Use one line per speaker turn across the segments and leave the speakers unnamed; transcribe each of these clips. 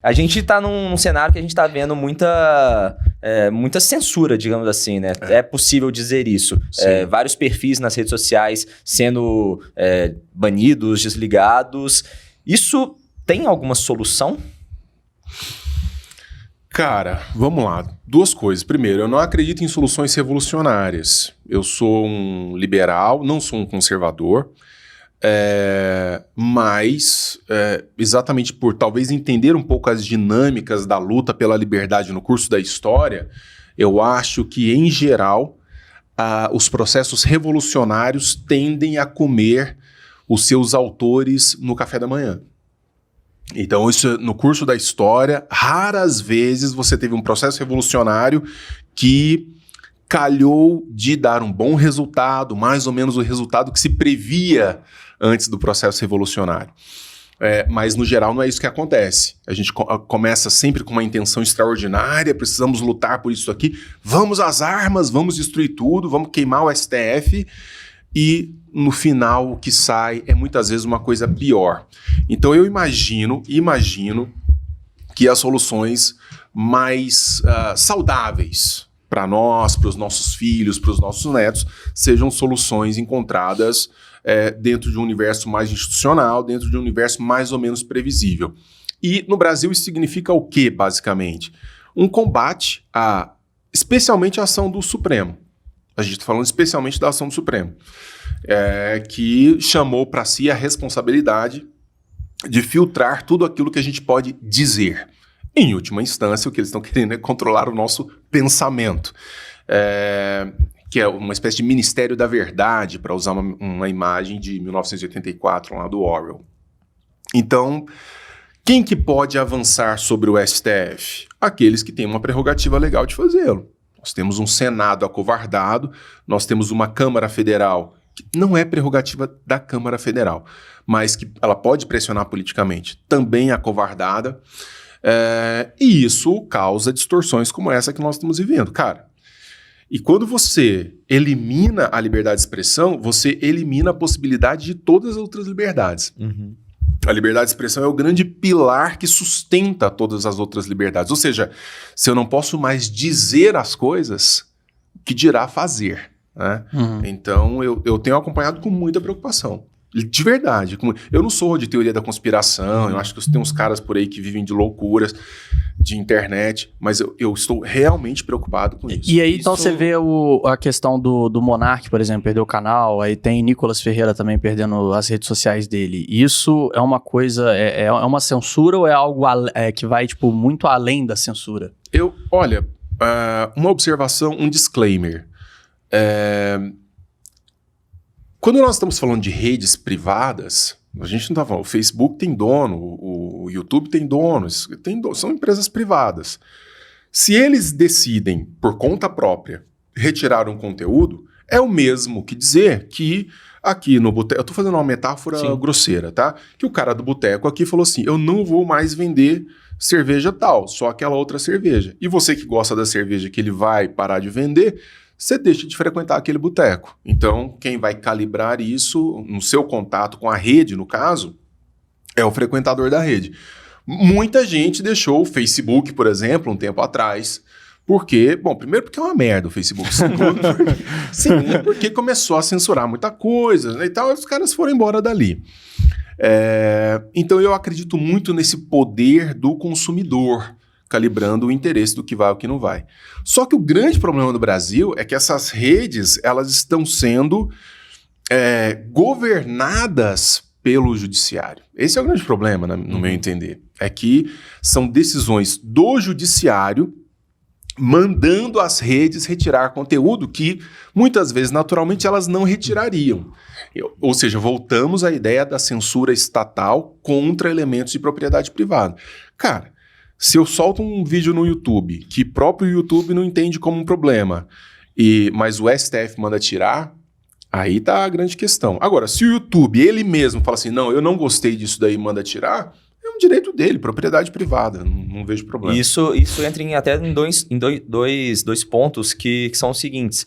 A gente tá num cenário que a gente tá vendo muita censura, digamos assim, né? É possível dizer isso. Vários perfis nas redes sociais sendo banidos, desligados. Isso tem alguma solução?
Cara, vamos lá. 2 coisas. Primeiro, eu não acredito em soluções revolucionárias. Eu sou um liberal, não sou um conservador. Mas exatamente por talvez entender um pouco as dinâmicas da luta pela liberdade no curso da história, eu acho que, em geral, os processos revolucionários tendem a comer os seus autores no café da manhã. Então, isso no curso da história, raras vezes você teve um processo revolucionário que calhou de dar um bom resultado, mais ou menos o resultado que se previa antes do processo revolucionário. Mas, no geral, não é isso que acontece. A gente começa sempre com uma intenção extraordinária, precisamos lutar por isso aqui, vamos às armas, vamos destruir tudo, vamos queimar o STF, e no final o que sai é muitas vezes uma coisa pior. Então eu imagino que as soluções mais saudáveis para nós, para os nossos filhos, para os nossos netos, sejam soluções encontradas dentro de um universo mais institucional, dentro de um universo mais ou menos previsível. E no Brasil isso significa o quê, basicamente? Um combate especialmente a ação do Supremo. A gente está falando especialmente da ação do Supremo, que chamou para si a responsabilidade de filtrar tudo aquilo que a gente pode dizer. Em última instância, o que eles estão querendo é controlar o nosso pensamento, que é uma espécie de Ministério da Verdade, para usar uma imagem de 1984, lá do Orwell. Então, quem que pode avançar sobre o STF? Aqueles que têm uma prerrogativa legal de fazê-lo. Nós temos um Senado acovardado, nós temos uma Câmara Federal, que não é prerrogativa da Câmara Federal, mas que ela pode pressionar politicamente, também acovardada, e isso causa distorções como essa que nós estamos vivendo. Cara, e quando você elimina a liberdade de expressão, você elimina a possibilidade de todas as outras liberdades.
Uhum.
A liberdade de expressão é o grande pilar que sustenta todas as outras liberdades. Ou seja, se eu não posso mais dizer as coisas, o que dirá fazer? Né?
Uhum.
Então, eu tenho acompanhado com muita preocupação. De verdade. Eu não sou de teoria da conspiração, eu acho que tem uns caras por aí que vivem de loucuras de internet, mas eu estou realmente preocupado com isso.
E aí, então, você vê a questão do Monark, por exemplo, perdeu o canal, aí tem Nicolas Ferreira também perdendo as redes sociais dele. Isso é uma coisa, é uma censura ou é algo que vai, tipo, muito além da censura?
Olha, uma observação, um disclaimer. Quando nós estamos falando de redes privadas, a gente não está falando, o Facebook tem dono, o YouTube tem donos, são empresas privadas. Se eles decidem, por conta própria, retirar um conteúdo, é o mesmo que dizer que aqui no boteco, eu estou fazendo uma metáfora grosseira, tá? Que o cara do boteco aqui falou assim, eu não vou mais vender cerveja tal, só aquela outra cerveja. E você que gosta da cerveja que ele vai parar de vender, você deixa de frequentar aquele boteco. Então, quem vai calibrar isso no seu contato com a rede, no caso, é o frequentador da rede. Muita gente deixou o Facebook, por exemplo, um tempo atrás, primeiro porque é uma merda o Facebook, segundo porque começou a censurar muita coisa, né, e tal, os caras foram embora dali. Então, eu acredito muito nesse poder do consumidor, calibrando o interesse do que vai e o que não vai. Só que o grande problema do Brasil é que essas redes, elas estão sendo governadas pelo judiciário. Esse é o grande problema, no meu entender. É que são decisões do judiciário mandando as redes retirar conteúdo que, muitas vezes, naturalmente, elas não retirariam. Ou seja, voltamos à ideia da censura estatal contra elementos de propriedade privada. Cara, se eu solto um vídeo no YouTube, que próprio YouTube não entende como um problema, mas o STF manda tirar, aí tá a grande questão. Agora, se o YouTube, ele mesmo, fala assim, não, eu não gostei disso daí, manda tirar, é um direito dele, propriedade privada, não vejo problema.
Isso entra até em dois pontos que são os seguintes.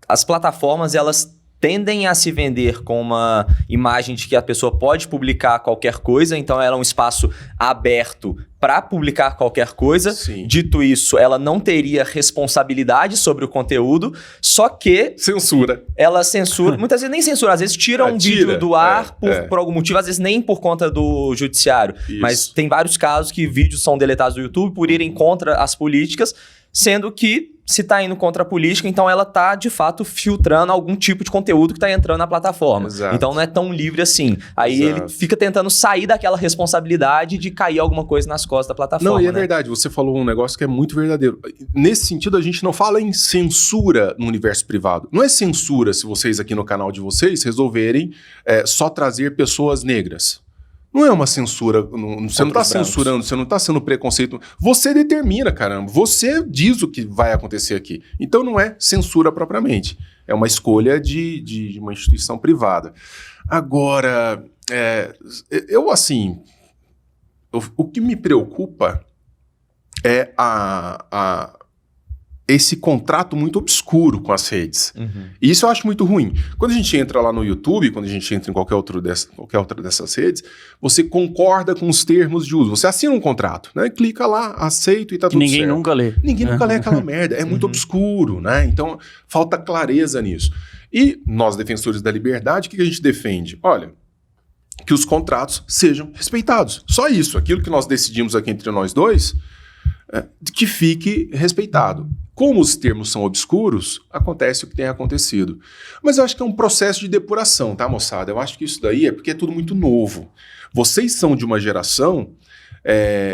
As plataformas, elas tendem a se vender com uma imagem de que a pessoa pode publicar qualquer coisa, então ela é um espaço aberto para publicar qualquer coisa.
Sim.
Dito isso, ela não teria responsabilidade sobre o conteúdo, só que
Censura.
ela censura, muitas vezes nem censura, às vezes tira um vídeo do ar por algum motivo, às vezes nem por conta do judiciário.
Isso.
Mas tem vários casos que vídeos são deletados do YouTube por irem contra as políticas, sendo que se tá indo contra a política, então ela tá, de fato, filtrando algum tipo de conteúdo que tá entrando na plataforma.
Exato.
Então não é tão livre assim. Aí
Exato.
ele fica tentando sair daquela responsabilidade de cair alguma coisa nas costas da plataforma.
Não, e é
né?
verdade, você falou um negócio que é muito verdadeiro. Nesse sentido, a gente não fala em censura no universo privado. Não é censura se vocês aqui no canal de vocês resolverem só trazer pessoas negras. Não é uma censura, você não está censurando, você não está sendo preconceito. Você determina, caramba. Você diz o que vai acontecer aqui. Então não é censura propriamente. É uma escolha de uma instituição privada. Agora, o que me preocupa é esse contrato muito obscuro com as redes.
Uhum.
E isso eu acho muito ruim. Quando a gente entra lá no YouTube, quando a gente entra em qualquer outra dessas redes, você concorda com os termos de uso. Você assina um contrato, né? Clica lá, aceito e tá tudo certo.
Ninguém nunca lê.
Ninguém nunca lê aquela merda. É muito obscuro, né? Então, falta clareza nisso. E nós, defensores da liberdade, o que a gente defende? Olha, que os contratos sejam respeitados. Só isso. Aquilo que nós decidimos aqui entre nós dois, que fique respeitado. Como os termos são obscuros, acontece o que tem acontecido. Mas eu acho que é um processo de depuração, tá, moçada? Eu acho que isso daí é porque é tudo muito novo. Vocês são de uma geração,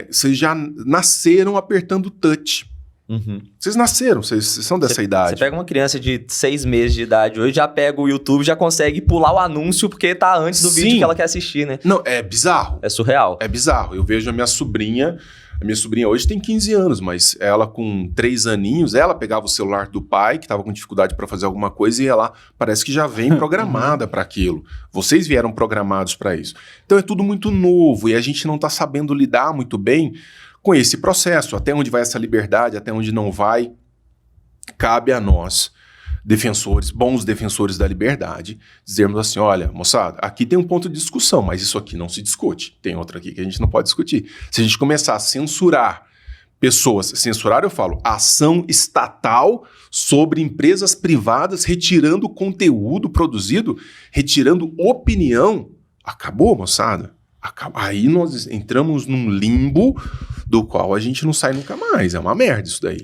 vocês já nasceram apertando touch.
Uhum.
Vocês nasceram, vocês são dessa idade.
Você pega uma criança de 6 meses de idade hoje, já pega o YouTube, já consegue pular o anúncio porque tá antes do vídeo que ela quer assistir, né?
Não, é bizarro.
É surreal.
É bizarro. Eu vejo a minha sobrinha hoje tem 15 anos, mas ela com 3 aninhos, ela pegava o celular do pai, que estava com dificuldade para fazer alguma coisa, e ia lá, parece que já vem programada para aquilo. Vocês vieram programados para isso. Então é tudo muito novo e a gente não está sabendo lidar muito bem com esse processo. Até onde vai essa liberdade, até onde não vai, cabe a nós, defensores, bons defensores da liberdade, dizermos assim, olha, moçada, aqui tem um ponto de discussão, mas isso aqui não se discute. Tem outro aqui que a gente não pode discutir. Se a gente começar a censurar pessoas, censurar eu falo, ação estatal sobre empresas privadas retirando conteúdo produzido, retirando opinião, acabou, moçada. Aí nós entramos num limbo do qual a gente não sai nunca mais. É uma merda isso daí.